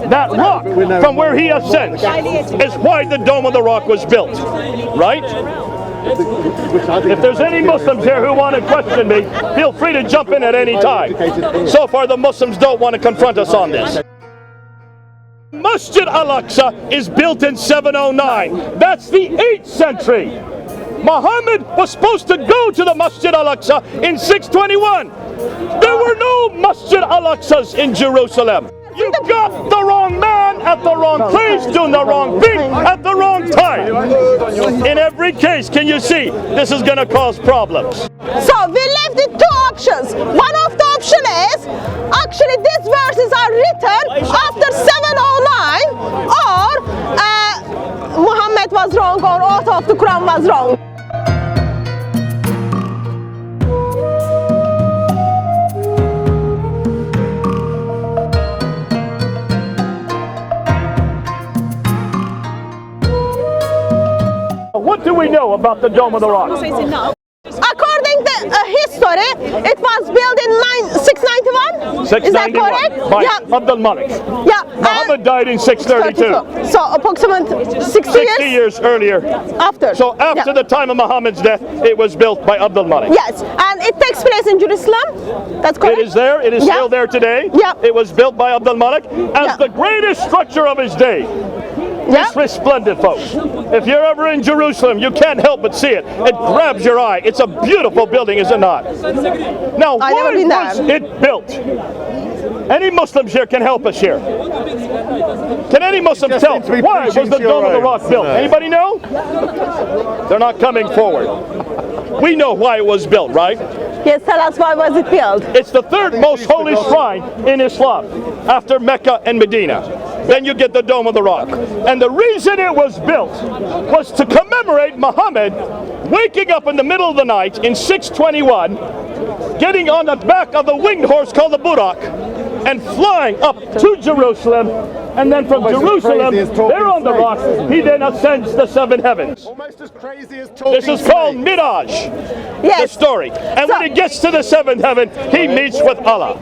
That rock from where he ascends is why the Dome of the Rock was built, right? If there's any Muslims here who want to question me, feel free to jump in at any time. So far, the Muslims don't want to confront us on this. Masjid al-Aqsa is built in 709. That's the 8th century. Muhammad was supposed to go to the Masjid al-Aqsa in 621. There were no Masjid al-Aqsas in Jerusalem. You got the wrong man at the wrong place, doing the wrong thing at the wrong time. In every case, can you see, this is going to cause problems. So we left with two options. One of the option is, actually these verses are written after 709, or Muhammad was wrong, or author of the Quran was wrong. What do we know about the Dome of the Rock? According to history, it was built in 691. 691 Is that correct? by Yeah. Abdul Malik. Yeah. Muhammad died in 632. So approximately 60 years earlier. After. So after the time of Muhammad's death, it was built by Abdul Malik. Yes, and it takes place in Jerusalem. That's correct. It is there. It is still there today. Yeah. It was built by Abdul Malik as the greatest structure of his day. It's resplendent, folks. If you're ever in Jerusalem, you can't help but see it. It grabs your eye. It's a beautiful building, is it not? Now, why was it built? Any Muslims here can help us here. Can any Muslims tell why was the Dome of the Rock built? Anybody know? They're not coming forward. We know why it was built, right? Yes, tell us why was it built. It's the third most holy shrine in Islam after Mecca and Medina. Then you get the Dome of the Rock. And the reason it was built was to commemorate Muhammad waking up in the middle of the night in 621, getting on the back of the winged horse called the Burak, and flying up to Jerusalem. And then from Jerusalem, there on the rock, he then ascends the 7 heavens. Almost as crazy as talking. This is called Miraj, the story. And when he gets to the 7th heaven, he meets with Allah,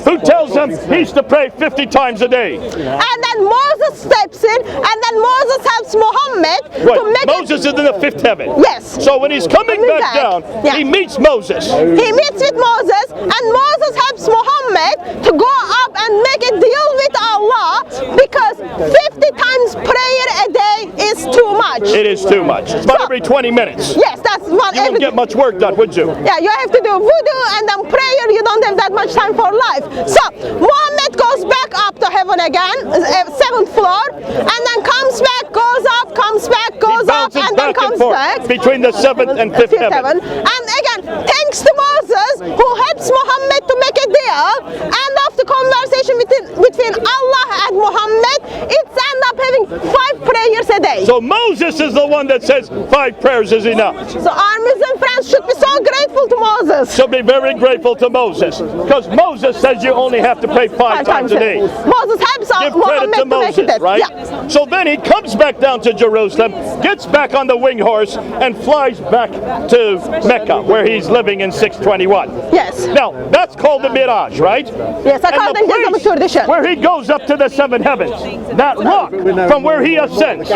who tells him he's to pray 50 times a day. And then Moses steps in, and then Moses helps Muhammad to make Moses is in the 5th heaven. Yes. So when he's coming back down, he meets Moses. He meets with Moses, and Moses helps Muhammad to go up and make a deal with Allah, because 50 times prayer a day is too much. It is too much. It's about every 20 minutes. Yes, that's one. You wouldn't get much work done, would you? Yeah, you have to do wudu and then prayer. You don't have that much time for life. So Muhammad goes back up to heaven again, 7th floor, and then comes back, goes up, comes back, goes up, and then comes back between the 7th and 5th heaven. And again, thanks to Moses, who helps Muhammad to make a deal, and after conversation between Allah and Muhammad, it's end up having 5 prayers a day. So Moses is the one that says 5 prayers is enough. So our Muslim friends should be so grateful to Moses. Should be very grateful to Moses, because Moses says you only have to pray 5 times a day. Moses helps Give Muhammad credit to Moses, right? Yeah. So then he comes back down to Jerusalem, gets back on the winged horse, and flies back to Mecca, where he's living in 621. Yes. Now, that's called the Miraj, right? Yes, according to the tradition. Where he goes up to the 7 heavens, that rock from where he ascends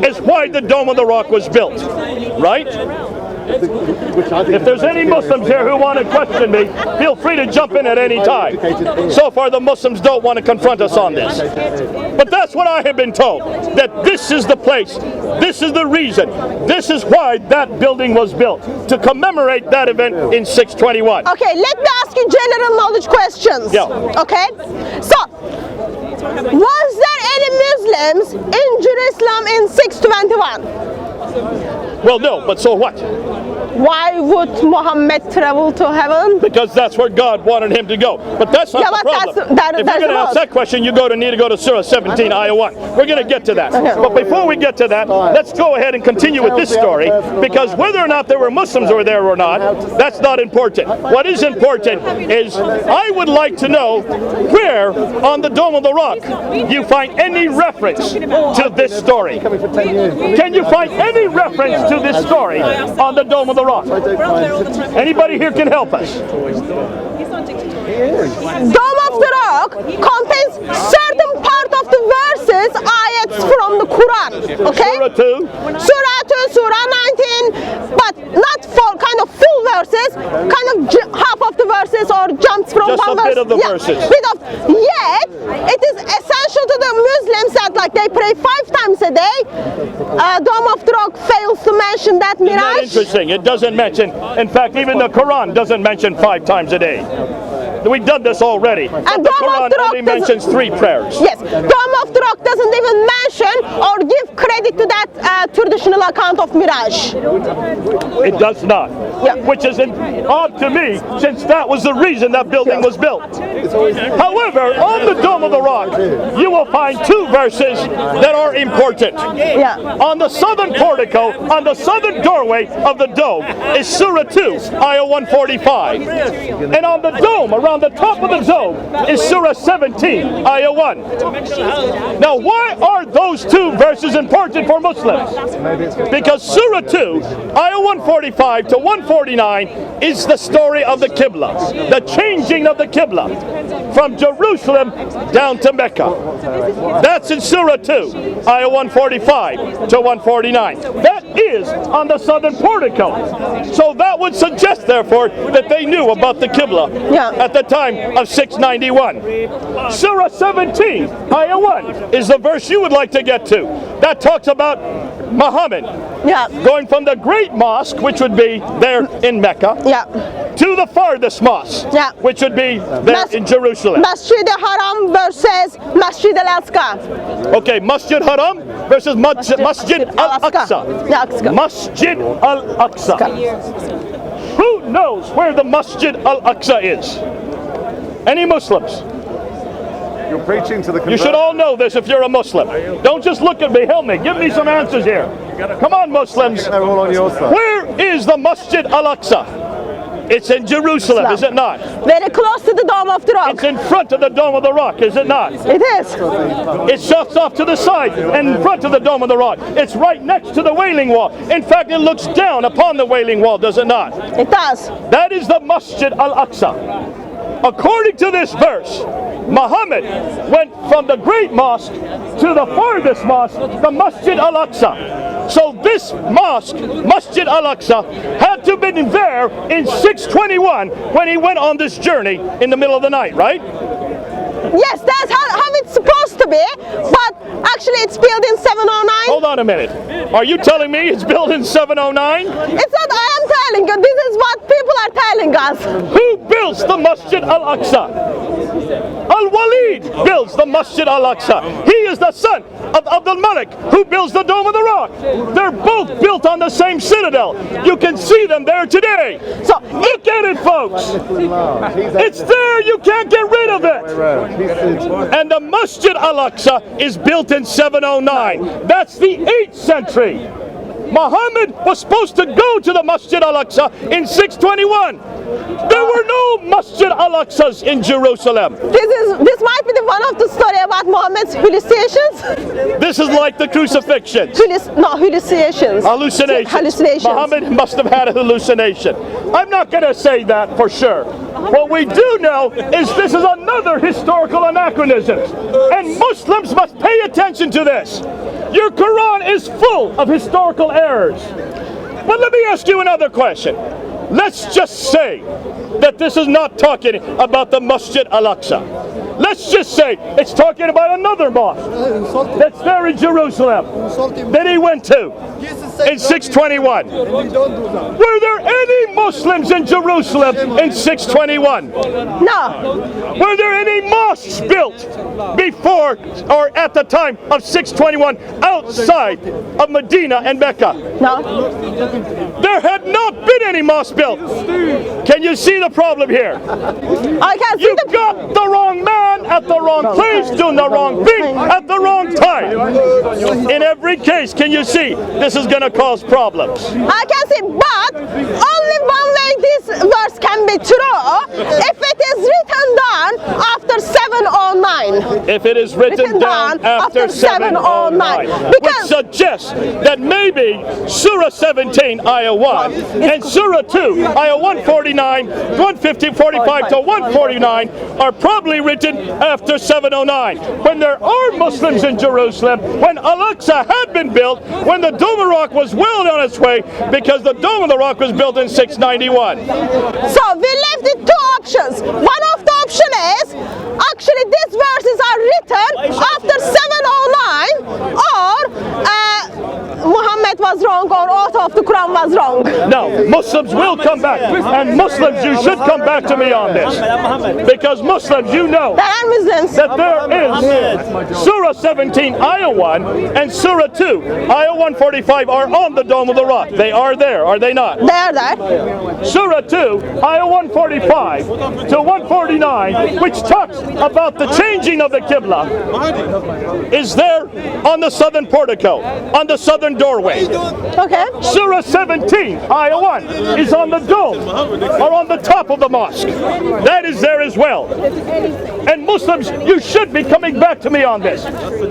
is why the Dome of the Rock was built, right? If there's any Muslims here who want to question me, feel free to jump in at any time. So far, the Muslims don't want to confront us on this. But that's what I have been told, that this is the place, this is the reason, this is why that building was built, to commemorate that event in 621. Okay, let me ask you general knowledge questions. Yeah. Okay? So, was there any Muslims in Jerusalem in 621? Well, no, but so what? Why would Muhammad travel to heaven? Because that's where God wanted him to go. But that's not the problem. If you're going to ask that question, you need to go to Surah 17, Ayah 1. We're going to get to that. But before we get to that, let's go ahead and continue with this story, because whether or not there were Muslims over there or not, that's not important. What is important is I would like to know where on the Dome of the Rock you find any reference to this story. Can you find any reference to this story on the Dome of the Rock? Anybody here can help us? Dome of the Rock contains certain part of the Quran, okay? Surah 2. Surah 2, Surah 19, but not for kind of full verses, kind of half of the verses or jumps from Just one a verse. bit of the verses. Yet, it is essential to the Muslims that like they pray 5 times a day. Dome of the Rock fails to mention that Isn't that mirage. interesting? It doesn't mention, in fact, even the Quran doesn't mention 5 times a day. We've done this already. And the Dome Quran of the Rock only mentions 3 prayers. Yes, Dome of the Rock doesn't even mention or give credit to that traditional account of mirage. It does not. Yeah. Which is odd to me, since that was the reason that building was built. However, on the Dome of the Rock, you will find 2 verses that are important. Yeah. On the southern portico, on the southern doorway of the dome, is Surah 2, Ayah 145. And on the dome, around the top of the dome, is Surah 17, Ayah 1. Now, why are those 2 verses important for Muslims? Because Surah 2, Ayah 145 to 149 is the story of the Qibla, the changing of the Qibla from Jerusalem down to Mecca. That's in Surah 2, Ayah 145 to 149. That is on the southern portico. So that would suggest, therefore, that they knew about the Qibla at the time of 691. Surah 17, Ayah 1 is the verse you would like to get to. That talks about Muhammad going from the great mosque, which would be there in Mecca, to the farthest mosque, which would be there in Jerusalem. Masjid al-Haram versus Masjid al-Aqsa. Okay, Masjid Haram versus Masjid al-Aqsa. Masjid al-Aqsa. Who knows where the Masjid al-Aqsa is? Any Muslims? You're preaching to the You should all know this if you're a Muslim. Don't just look at me, help me. Give me some answers here. Come on, Muslims. They're all on your side. Where is the Masjid al-Aqsa? It's in Jerusalem, is it not? Very close to the Dome of the Rock. It's in front of the Dome of the Rock, is it not? It is. It shuts off to the side and in front of the Dome of the Rock. It's right next to the Wailing Wall. In fact, it looks down upon the Wailing Wall, does it not? It does. That is the Masjid al-Aqsa. According to this verse, Muhammad went from the great mosque to the farthest mosque, the Masjid al-Aqsa. So this mosque, Masjid al-Aqsa, had to have been there in 621 when he went on this journey in the middle of the night, right? Yes, that's how it's supposed to be, but actually it's built in 709. Hold on a minute. Are you telling me it's built in 709? It's not I am telling you, this is what people are telling us. Who builds the Masjid al-Aqsa? Al-Walid builds the Masjid al-Aqsa. He is the son of Abdul Malik, who builds the Dome of the Rock. They're both built on the same citadel. You can see them there today. So look at it, folks. It's there. You can't get rid of it. And the Masjid al-Aqsa is built in 709. That's the 8th century. Muhammad was supposed to go to the Masjid al-Aqsa in 621. There were no Masjid al-Aqsas in Jerusalem. This might be one of the story about Muhammad's hallucinations. This is like the crucifixion. Hallucinations. Hallucinations. Muhammad must have had a hallucination. I'm not going to say that for sure. What we do know is this is another historical anachronism. And Muslims must pay attention to this. Your Quran is full of historical errors. But let me ask you another question. Let's just say that this is not talking about the Masjid al-Aqsa. Let's just say it's talking about another mosque that's there in Jerusalem that he went to in 621. Were there any Muslims in Jerusalem in 621? No. Were there any mosques built before or at the time of 621 outside of Medina and Mecca? No. There had not been any mosques built. Can you see the problem here? I can see You got the wrong man at the wrong place, doing the wrong thing at the wrong time. In every case, can you see this is going to cause problems? I can see, but only one way this verse can be true if it is written down after 7 709. If it is written down after 709, which suggests that maybe Surah 17, Ayah 1, and Surah 2, Ayah 149, 145 to 149, are probably written after 709. When there are Muslims in Jerusalem, when Al-Aqsa had been built, when the Dome of the Rock was well on its way, because the Dome of the Rock was built in 691. So we left with two options. One of the option is, actually these verses are written after 709, or Muhammad was wrong, or author of the Quran was wrong. No, Muslims will come back, and Muslims, you should come back to me on this, because Muslims, you know There are Muslims. that there is Surah 17, Ayah 1, and Surah 2, Ayah 145 are on the Dome of the Rock. They are there, are they not? They are there. Surah 2, Ayah 145 to 149, which talks about the changing of the Qibla, is there on the southern portico, on the southern doorway. Okay. Surah 17, Ayah 1, is on the dome, or on the top of the mosque. That is there as well. And Muslims, you should be coming back to me on this,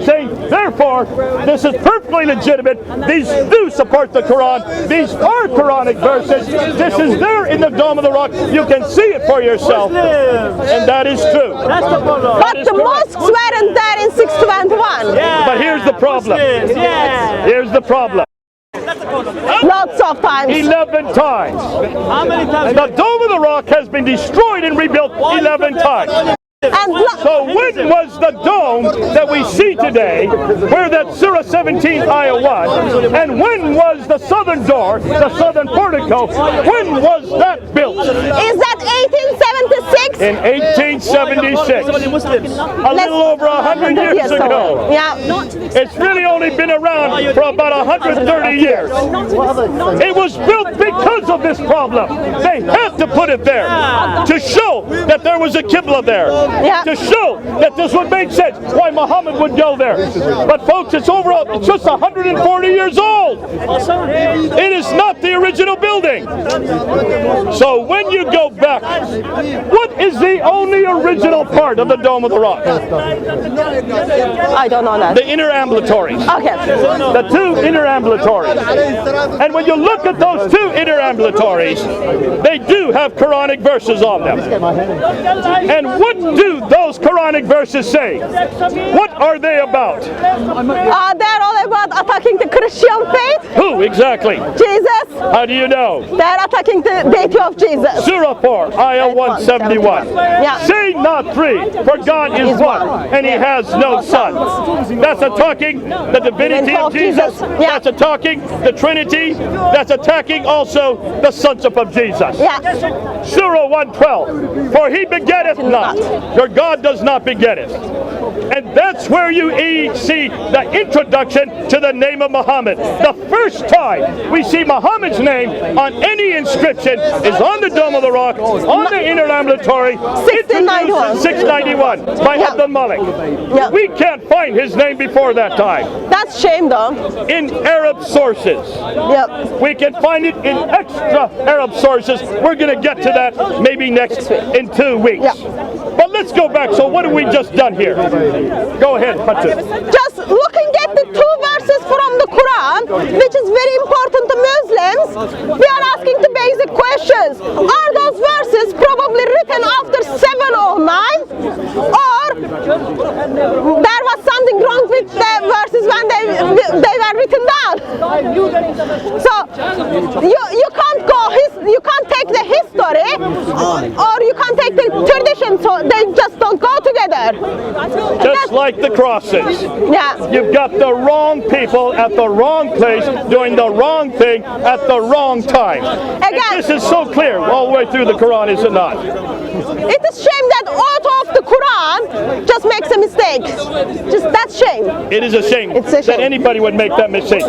saying, therefore, this is perfectly legitimate. These do support the Quran. These are Quranic verses. This is there in the Dome of the Rock. You can see it for yourself. And that is true. But the mosques weren't there in 621. But here's the problem. Here's the problem. Lots of times. 11 times. How many times? The Dome of the Rock has been destroyed and rebuilt 11 times. And So when was the dome that we see today, where that Surah 17, Ayah 1, and when was the southern door, the southern portico, when was that built? is that 1876? In 1876. A little over 100 years ago. Yeah. It's really only been around for about 130 years. It was built because of this problem. They had to put it there to show that there was a Qibla there. Yeah. To show that this would make sense, why Muhammad would go there. But folks, it's just 140 years old. It is not the original building. So when you go back, what is the only original part of the Dome of the Rock? I don't know that. The inner ambulatories. Okay. The two inner ambulatories. And when you look at those two inner ambulatories, they do have Quranic verses on them. And what do those Quranic verses say? What are they about? They're all about attacking the Christian faith. Who exactly? Jesus. How do you know? They're attacking the deity of Jesus. Surah 4, Ayah 171. Yeah. Say not three, for God is one, and He has no sons. That's attacking the divinity of Jesus. Yeah. That's attacking the Trinity. That's attacking also the sonship of Jesus. Yeah. Surah 112, for He begetteth not, your God does not beget it. And that's where you see the introduction to the name of Muhammad. The first time we see Muhammad's name on any inscription is on the Dome of the Rock, on the inner ambulatory, 691 by Abdul Malik. Yeah. We can't find his name before that time. That's shame though. In Arab sources. Yep. We can find it in extra Arab sources. We're going to get to that maybe in 2 weeks. Yeah. But let's go back. So what have we just done here? Go ahead, Hatun. Just looking at the two verses from the Quran, which is very important to Muslims, we are asking the basic questions. Are those verses probably written after 709? Or there was something wrong with the verses when they were written down? So you can't take the history, or you can't take the tradition, so they just don't go together. Just like the crosses. Yeah. You've got the wrong people at the wrong place doing the wrong thing at the wrong time. Again, And this is so clear all the way through the Quran, is it not? it is shame that author of the Quran just makes a mistake. That's shame. It is a shame It's a shame. that anybody would make that mistake.